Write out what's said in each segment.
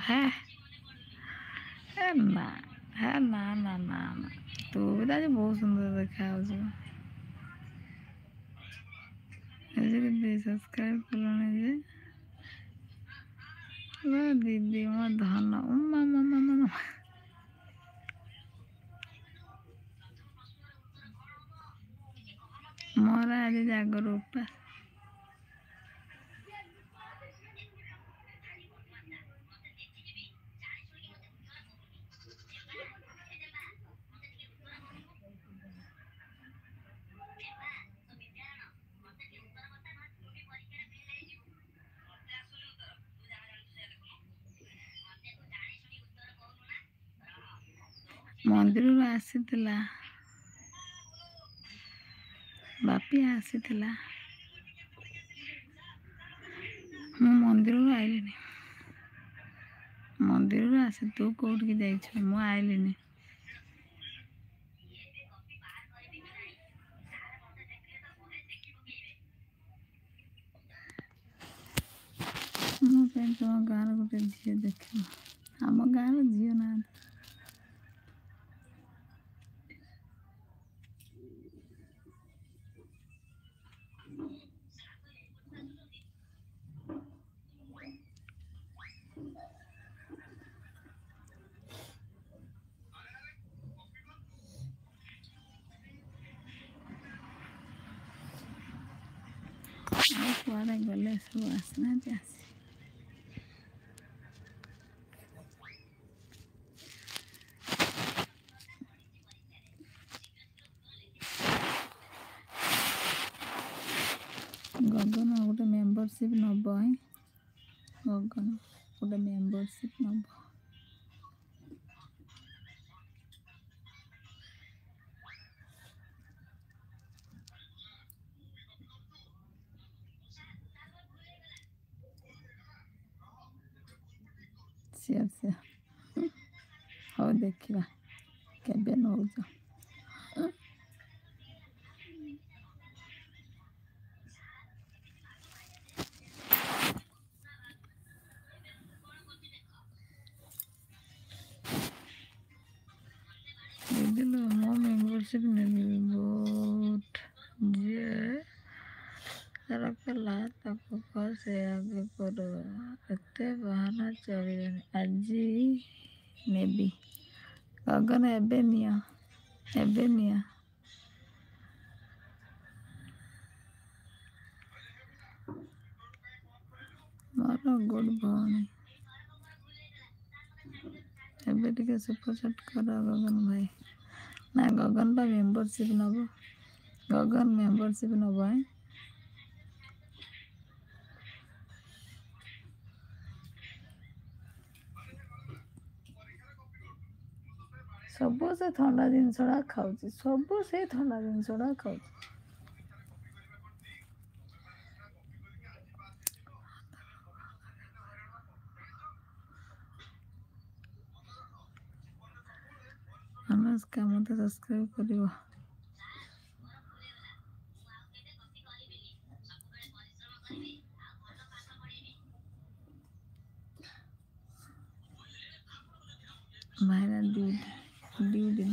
है ना है ना ना ना ना तू भी तो आज बहुत सुंदर देखा सब्सक्राइब कल दीदी मो धन उमा मामा मामा मोर आज जागर उपास मंदिर आसीला बापी आसीला मु मंदिर आईली मंदिर आसी तू कौट की जाइछ मु आईली मो तुम गाँव गोटे झील देख आम गाँव झील ना कुआड़े गले सब आसना आसी गगन गोटे मेंबरशिप नब गगन गोटे मेंबरशिप नब सियर सियर हो देखा केबे नौज दीदी लो मो मेंबरशिप नहीं बहुत जे कला से आगे कर एते बहाना चली आज नेबी गगन एबे निया मोर गुड भौणी एबे टिके सुपर चैट कर गगन भाई ना गगन बा मेंबरशिप नब गगन मेंबरशिप नब सब से ठंडा जिनसड़ा खाऊँ सब से ठंडा जिनसड़ा खाऊँ अनुष्का मत सब्सक्राइब कर भाईरा ड्यूटी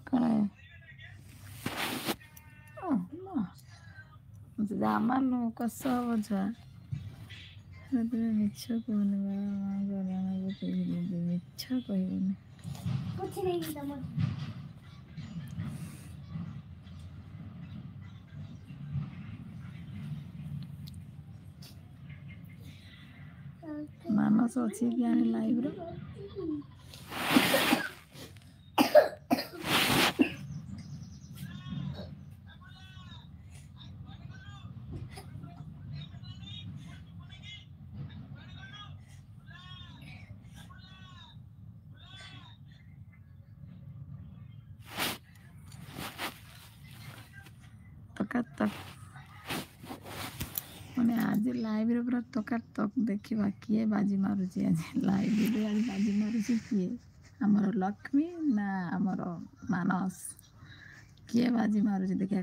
कौन है जामान कस हम छुआ मिछ कहनी मिछ कहनी मानस अच्छी कि आने लाइव रे तक मैंने आज लाइव रे पूरा तक देखा किए बाजी मारुची आज लाइव रे आज बाजी मारुची किए आमर लक्ष्मी ना आमर मानस किए बाजी मारुची देखा।